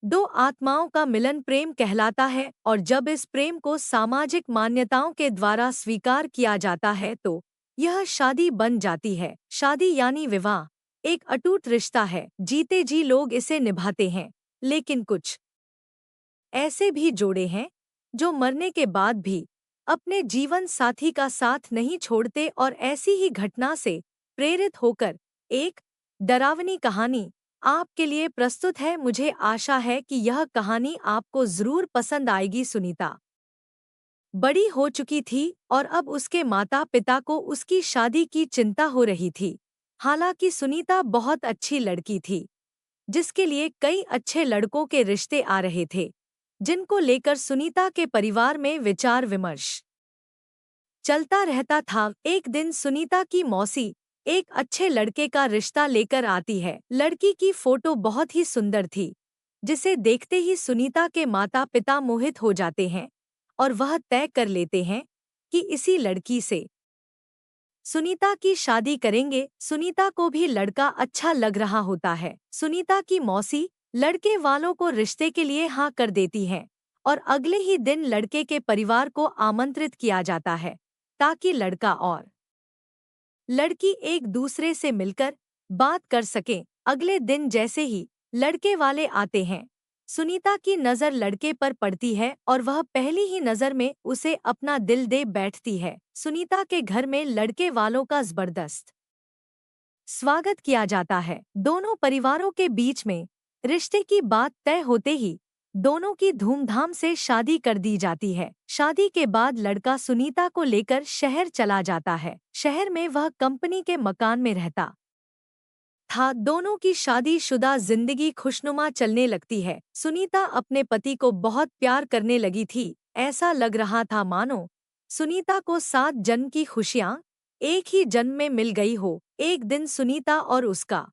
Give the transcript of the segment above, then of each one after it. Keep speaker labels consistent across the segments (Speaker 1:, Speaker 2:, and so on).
Speaker 1: दो आत्माओं का मिलन प्रेम कहलाता है और जब इस प्रेम को सामाजिक मान्यताओं के द्वारा स्वीकार किया जाता है तो यह शादी बन जाती है। शादी यानी विवाह एक अटूट रिश्ता है, जीते जी लोग इसे निभाते हैं। लेकिन कुछ ऐसे भी जोड़े हैं जो मरने के बाद भी अपने जीवन साथी का साथ नहीं छोड़ते और ऐसी ही घटना से प्रेरित होकर एक डरावनी कहानी आपके लिए प्रस्तुत है। मुझे आशा है कि यह कहानी आपको जरूर पसंद आएगी। सुनीता बड़ी हो चुकी थी और अब उसके माता पिता को उसकी शादी की चिंता हो रही थी। हालांकि सुनीता बहुत अच्छी लड़की थी जिसके लिए कई अच्छे लड़कों के रिश्ते आ रहे थे, जिनको लेकर सुनीता के परिवार में विचार विमर्श चलता रहता था। एक दिन सुनीता की मौसी एक अच्छे लड़के का रिश्ता लेकर आती है। लड़की की फोटो बहुत ही सुंदर थी, जिसे देखते ही सुनीता के माता पिता मोहित हो जाते हैं और वह तय कर लेते हैं कि इसी लड़की से सुनीता की शादी करेंगे। सुनीता को भी लड़का अच्छा लग रहा होता है। सुनीता की मौसी लड़के वालों को रिश्ते के लिए हाँ कर देती हैं और अगले ही दिन लड़के के परिवार को आमंत्रित किया जाता है ताकि लड़का और लड़की एक दूसरे से मिलकर बात कर सकें। अगले दिन जैसे ही लड़के वाले आते हैं, सुनीता की नज़र लड़के पर पड़ती है और वह पहली ही नज़र में उसे अपना दिल दे बैठती है। सुनीता के घर में लड़के वालों का जबरदस्त स्वागत किया जाता है। दोनों परिवारों के बीच में रिश्ते की बात तय होते ही दोनों की धूमधाम से शादी कर दी जाती है। शादी के बाद लड़का सुनीता को लेकर शहर चला जाता है। शहर में वह कंपनी के मकान में रहता था। दोनों की शादीशुदा जिंदगी खुशनुमा चलने लगती है। सुनीता अपने पति को बहुत प्यार करने लगी थी। ऐसा लग रहा था मानो सुनीता को 7 जन्म की खुशियां एक ही जन्म में मिल गई हो। एक दिन सुनीता और उसका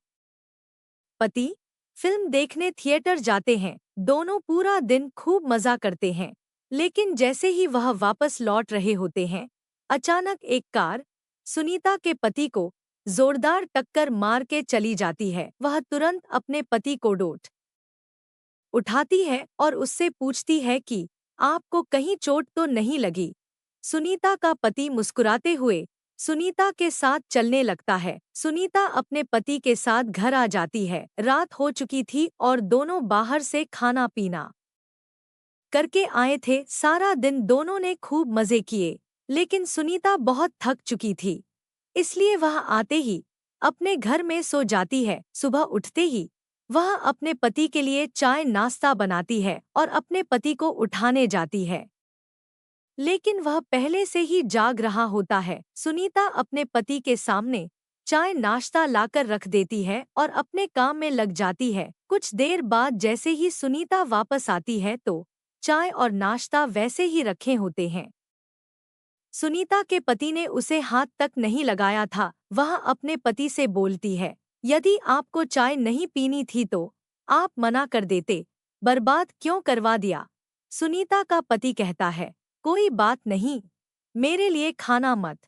Speaker 1: पति फिल्म देखने थिएटर जाते हैं। दोनों पूरा दिन खूब मजा करते हैं, लेकिन जैसे ही वह वापस लौट रहे होते हैं, अचानक एक कार सुनीता के पति को जोरदार टक्कर मार के चली जाती है। वह तुरंत अपने पति को डोट उठाती है और उससे पूछती है कि आपको कहीं चोट तो नहीं लगी। सुनीता का पति मुस्कुराते हुए सुनीता के साथ चलने लगता है। सुनीता अपने पति के साथ घर आ जाती है। रात हो चुकी थी और दोनों बाहर से खाना पीना करके आए थे। सारा दिन दोनों ने खूब मजे किए, लेकिन सुनीता बहुत थक चुकी थी, इसलिए वह आते ही अपने घर में सो जाती है। सुबह उठते ही वह अपने पति के लिए चाय नाश्ता बनाती है और अपने पति को उठाने जाती है, लेकिन वह पहले से ही जाग रहा होता है। सुनीता अपने पति के सामने चाय नाश्ता लाकर रख देती है और अपने काम में लग जाती है। कुछ देर बाद जैसे ही सुनीता वापस आती है तो चाय और नाश्ता वैसे ही रखे होते हैं। सुनीता के पति ने उसे हाथ तक नहीं लगाया था। वह अपने पति से बोलती है, यदि आपको चाय नहीं पीनी थी तो आप मना कर देते, बर्बाद क्यों करवा दिया। सुनीता का पति कहता है, कोई बात नहीं, मेरे लिए खाना मत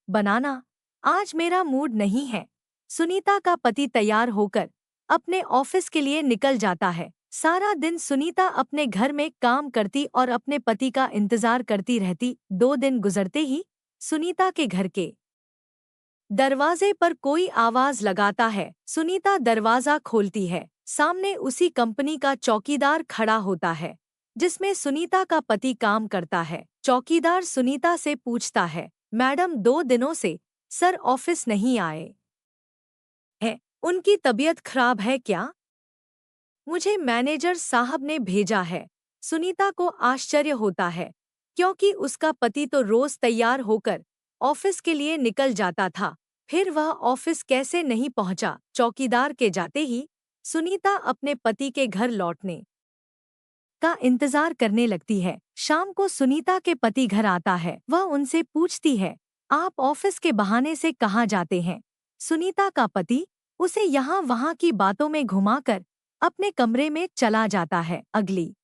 Speaker 1: बनाना, आज मेरा मूड नहीं है। सुनीता का पति तैयार होकर अपने ऑफिस के लिए निकल जाता है। सारा दिन सुनीता अपने घर में काम करती और अपने पति का इंतजार करती रहती। 2 दिन गुजरते ही सुनीता के घर के दरवाजे पर कोई आवाज लगाता है। सुनीता दरवाजा खोलती है। सामने उसी कंपनी का चौकीदार खड़ा होता है जिसमें सुनीता का पति काम करता है। चौकीदार सुनीता से पूछता है, मैडम 2 दिनों से सर ऑफिस नहीं आए हैं, उनकी तबीयत खराब है क्या? मुझे मैनेजर साहब ने भेजा है। सुनीता को आश्चर्य होता है क्योंकि उसका पति तो रोज तैयार होकर ऑफिस के लिए निकल जाता था, फिर वह ऑफिस कैसे नहीं पहुंचा। चौकीदार के जाते ही सुनीता अपने पति के घर लौटने का इंतजार करने लगती है। शाम को सुनीता के पति घर आता है। वह उनसे पूछती है, आप ऑफिस के बहाने से कहाँ जाते हैं? सुनीता का पति उसे यहाँ वहाँ की बातों में घुमाकर अपने कमरे में चला जाता है। अगली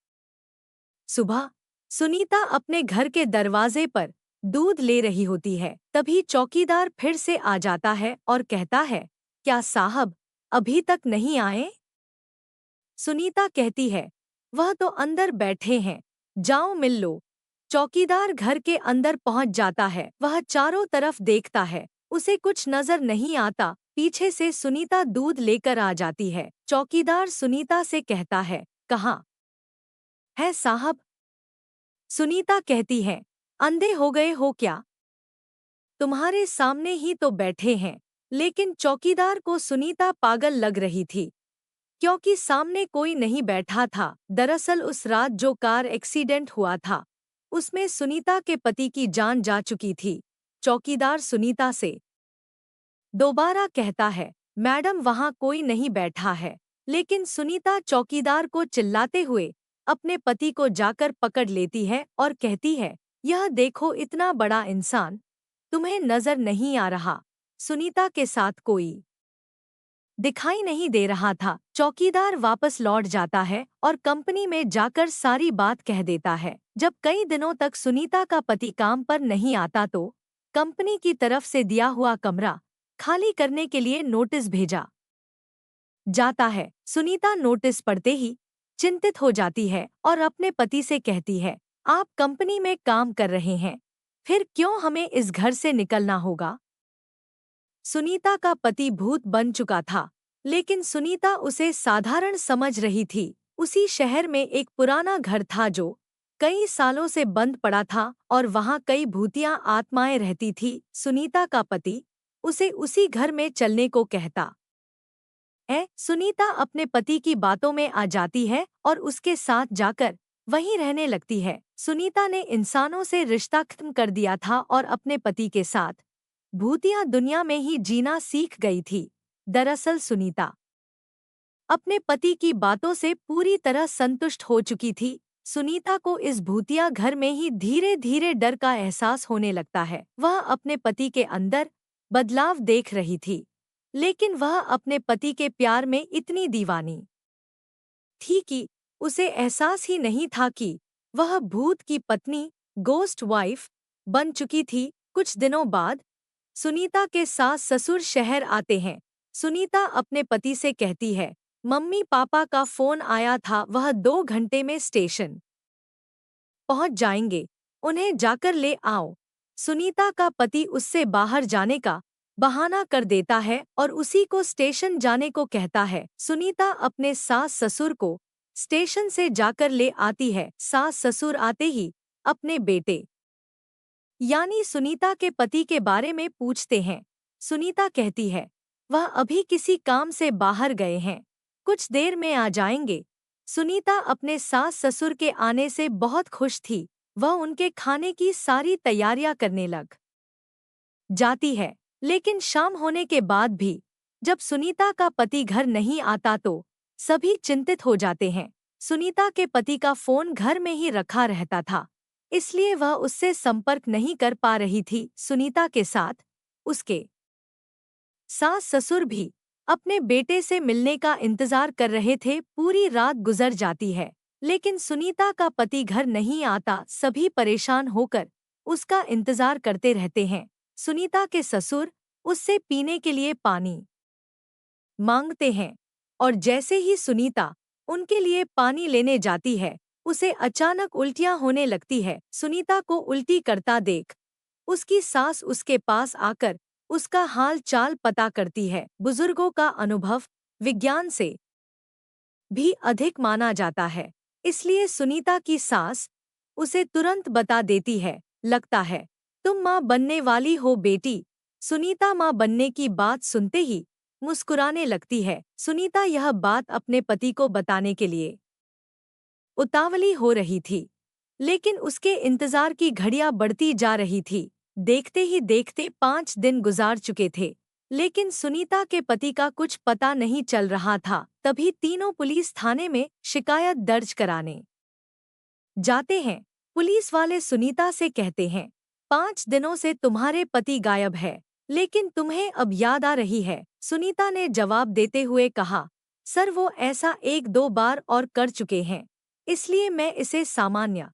Speaker 1: सुबह सुनीता अपने घर के दरवाजे पर दूध ले रही होती है। तभी चौकीदार फिर से आ जाता है और कहता है, क्या साहब अभी तक नहीं आए? सुनीता कहती है, वह तो अंदर बैठे हैं, जाओ मिल लो। चौकीदार घर के अंदर पहुंच जाता है। वह चारों तरफ देखता है, उसे कुछ नजर नहीं आता। पीछे से सुनीता दूध लेकर आ जाती है। चौकीदार सुनीता से कहता है, कहाँ है साहब? सुनीता कहती है, अंधे हो गए हो क्या? तुम्हारे सामने ही तो बैठे हैं। लेकिन चौकीदार को सुनीता पागल लग रही थी, क्योंकि सामने कोई नहीं बैठा था। दरअसल उस रात जो कार एक्सीडेंट हुआ था, उसमें सुनीता के पति की जान जा चुकी थी। चौकीदार सुनीता से दोबारा कहता है, मैडम वहां कोई नहीं बैठा है। लेकिन सुनीता चौकीदार को चिल्लाते हुए अपने पति को जाकर पकड़ लेती है और कहती है, यह देखो इतना बड़ा इंसान, तुम्हें नजर नहीं आ रहा? सुनीता के साथ कोई दिखाई नहीं दे रहा था। चौकीदार वापस लौट जाता है और कंपनी में जाकर सारी बात कह देता है। जब कई दिनों तक सुनीता का पति काम पर नहीं आता तो कंपनी की तरफ से दिया हुआ कमरा खाली करने के लिए नोटिस भेजा जाता है। सुनीता नोटिस पढ़ते ही चिंतित हो जाती है और अपने पति से कहती है, आप कंपनी में काम कर रहे हैं, फिर क्यों हमें इस घर से निकलना होगा? सुनीता का पति भूत बन चुका था, लेकिन सुनीता उसे साधारण समझ रही थी। उसी शहर में एक पुराना घर था जो कई सालों से बंद पड़ा था और वहां कई भूतिया आत्माएं रहती थी। सुनीता का पति उसे उसी घर में चलने को कहता है। सुनीता अपने पति की बातों में आ जाती है और उसके साथ जाकर वहीं रहने लगती है। सुनीता ने इंसानों से रिश्ता खत्म कर दिया था और अपने पति के साथ भूतिया दुनिया में ही जीना सीख गई थी। दरअसल सुनीता अपने पति की बातों से पूरी तरह संतुष्ट हो चुकी थी। सुनीता को इस भूतिया घर में ही धीरे धीरे डर का एहसास होने लगता है। वह अपने पति के अंदर बदलाव देख रही थी, लेकिन वह अपने पति के प्यार में इतनी दीवानी थी कि उसे एहसास ही नहीं था कि वह भूत की पत्नी, गोस्ट वाइफ बन चुकी थी। कुछ दिनों बाद सुनीता के सास ससुर शहर आते हैं। सुनीता अपने पति से कहती है, मम्मी पापा का फोन आया था, वह 2 घंटे में स्टेशन पहुंच जाएंगे, उन्हें जाकर ले आओ। सुनीता का पति उससे बाहर जाने का बहाना कर देता है और उसी को स्टेशन जाने को कहता है। सुनीता अपने सास ससुर को स्टेशन से जाकर ले आती है। सास ससुर आते ही अपने बेटे यानी सुनीता के पति के बारे में पूछते हैं। सुनीता कहती है, वह अभी किसी काम से बाहर गए हैं, कुछ देर में आ जाएंगे। सुनीता अपने सास ससुर के आने से बहुत खुश थी। वह उनके खाने की सारी तैयारियां करने लग जाती है। लेकिन शाम होने के बाद भी जब सुनीता का पति घर नहीं आता तो सभी चिंतित हो जाते हैं। सुनीता के पति का फोन घर में ही रखा रहता था, इसलिए वह उससे संपर्क नहीं कर पा रही थी। सुनीता के साथ उसके सास ससुर भी अपने बेटे से मिलने का इंतजार कर रहे थे। पूरी रात गुजर जाती है, लेकिन सुनीता का पति घर नहीं आता। सभी परेशान होकर उसका इंतजार करते रहते हैं। सुनीता के ससुर उससे पीने के लिए पानी मांगते हैं और जैसे ही सुनीता उनके लिए पानी लेने जाती है, उसे अचानक उल्टियां होने लगती है। सुनीता को उल्टी करता देख उसकी सास उसके पास आकर उसका हाल चाल पता करती है। बुजुर्गों का अनुभव विज्ञान से भी अधिक माना जाता है, इसलिए सुनीता की सास उसे तुरंत बता देती है, लगता है तुम माँ बनने वाली हो बेटी। सुनीता माँ बनने की बात सुनते ही मुस्कुराने लगती है। सुनीता यह बात अपने पति को बताने के लिए उतावली हो रही थी, लेकिन उसके इंतजार की घड़ियां बढ़ती जा रही थी। देखते ही देखते 5 दिन गुजार चुके थे, लेकिन सुनीता के पति का कुछ पता नहीं चल रहा था। तभी तीनों पुलिस थाने में शिकायत दर्ज कराने जाते हैं। पुलिस वाले सुनीता से कहते हैं, 5 दिनों से तुम्हारे पति गायब है, लेकिन तुम्हें अब याद आ रही है। सुनीता ने जवाब देते हुए कहा, सर वो ऐसा 1-2 बार और कर चुके हैं, इसलिए मैं इसे सामान्य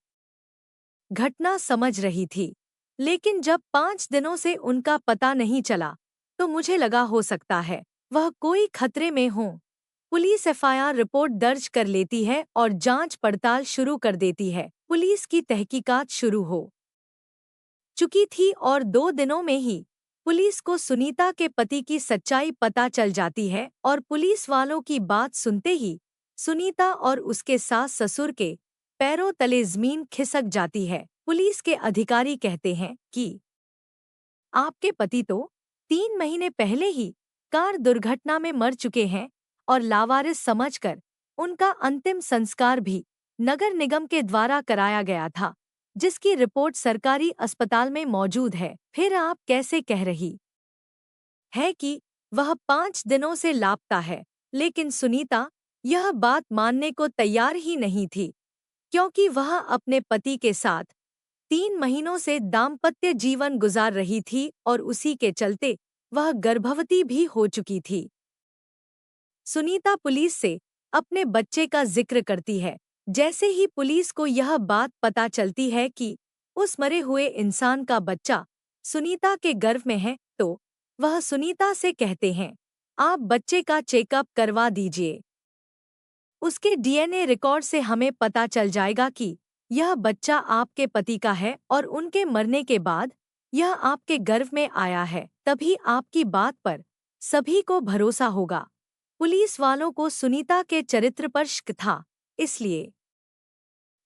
Speaker 1: घटना समझ रही थी। लेकिन जब 5 दिनों से उनका पता नहीं चला तो मुझे लगा हो सकता है वह कोई खतरे में हो। पुलिस एफआईआर रिपोर्ट दर्ज कर लेती है और जांच पड़ताल शुरू कर देती है। पुलिस की तहकीकात शुरू हो चुकी थी और 2 दिनों में ही पुलिस को सुनीता के पति की सच्चाई पता चल जाती है और पुलिस वालों की बात सुनते ही सुनीता और उसके सास ससुर के पैरों तले जमीन खिसक जाती है। पुलिस के अधिकारी कहते हैं कि आपके पति तो 3 महीने पहले ही कार दुर्घटना में मर चुके हैं और लावारिस समझकर उनका अंतिम संस्कार भी नगर निगम के द्वारा कराया गया था, जिसकी रिपोर्ट सरकारी अस्पताल में मौजूद है। फिर आप कैसे कह रही है कि वह 5 दिनों से लापता है? लेकिन सुनीता यह बात मानने को तैयार ही नहीं थी, क्योंकि वह अपने पति के साथ 3 महीनों से दाम्पत्य जीवन गुजार रही थी और उसी के चलते वह गर्भवती भी हो चुकी थी। सुनीता पुलिस से अपने बच्चे का जिक्र करती है। जैसे ही पुलिस को यह बात पता चलती है कि उस मरे हुए इंसान का बच्चा सुनीता के गर्भ में है, तो वह सुनीता से कहते हैं, आप बच्चे का चेकअप करवा दीजिए। उसके डीएनए रिकॉर्ड से हमें पता चल जाएगा कि यह बच्चा आपके पति का है और उनके मरने के बाद यह आपके गर्भ में आया है, तभी आपकी बात पर सभी को भरोसा होगा। पुलिस वालों को सुनीता के चरित्र पर शक था, इसलिए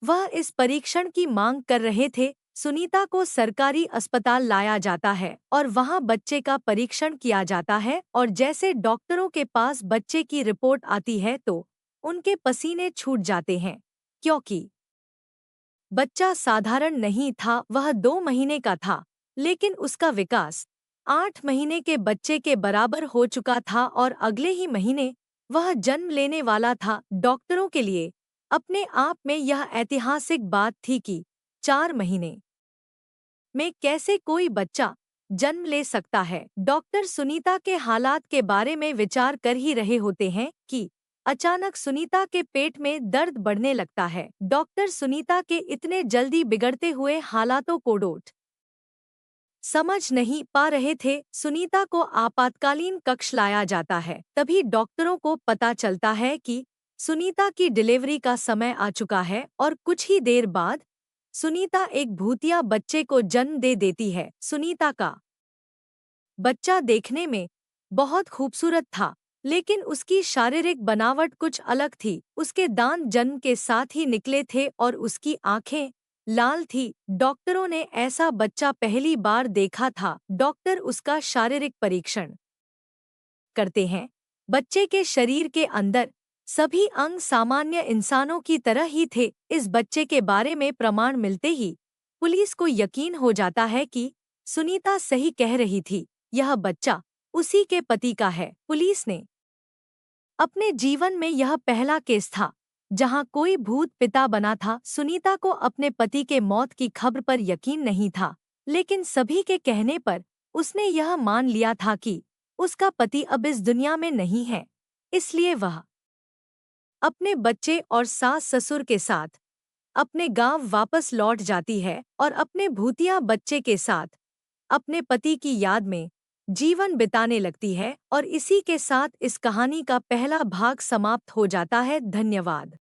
Speaker 1: वह इस परीक्षण की मांग कर रहे थे। सुनीता को सरकारी अस्पताल लाया जाता है और वहां बच्चे का परीक्षण किया जाता है और जैसे डॉक्टरों के पास बच्चे की रिपोर्ट आती है तो उनके पसीने छूट जाते हैं, क्योंकि बच्चा साधारण नहीं था, वह 2 महीने का था, लेकिन उसका विकास 8 महीने के बच्चे के बराबर हो चुका था और अगले ही महीने वह जन्म लेने वाला था। डॉक्टरों के लिए अपने आप में यह ऐतिहासिक बात थी कि 4 महीने में कैसे कोई बच्चा जन्म ले सकता है। डॉक्टर सुनीता के हालात के बारे में विचार कर ही रहे होते हैं कि अचानक सुनीता के पेट में दर्द बढ़ने लगता है। डॉक्टर सुनीता के इतने जल्दी बिगड़ते हुए हालातों को डोट समझ नहीं पा रहे थे। सुनीता को आपातकालीन कक्ष लाया जाता है। तभी डॉक्टरों को पता चलता है कि सुनीता की डिलीवरी का समय आ चुका है और कुछ ही देर बाद सुनीता एक भूतिया बच्चे को जन्म दे देती है। सुनीता का बच्चा देखने में बहुत खूबसूरत था, लेकिन उसकी शारीरिक बनावट कुछ अलग थी। उसके दांत जन्म के साथ ही निकले थे और उसकी आंखें लाल थी। डॉक्टरों ने ऐसा बच्चा पहली बार देखा था। डॉक्टर उसका शारीरिक परीक्षण करते हैं। बच्चे के शरीर के अंदर सभी अंग सामान्य इंसानों की तरह ही थे। इस बच्चे के बारे में प्रमाण मिलते ही पुलिस को यकीन हो जाता है कि सुनीता सही कह रही थी, यह बच्चा उसी के पति का है। पुलिस ने अपने जीवन में यह पहला केस था जहां कोई भूत पिता बना था। सुनीता को अपने पति के मौत की खबर पर यकीन नहीं था, लेकिन सभी के कहने पर उसने यह मान लिया था कि उसका पति अब इस दुनिया में नहीं है। इसलिए वह अपने बच्चे और सास ससुर के साथ अपने गांव वापस लौट जाती है और अपने भूतिया बच्चे के साथ अपने पति की याद में जीवन बिताने लगती है। और इसी के साथ इस कहानी का पहला भाग समाप्त हो जाता है। धन्यवाद।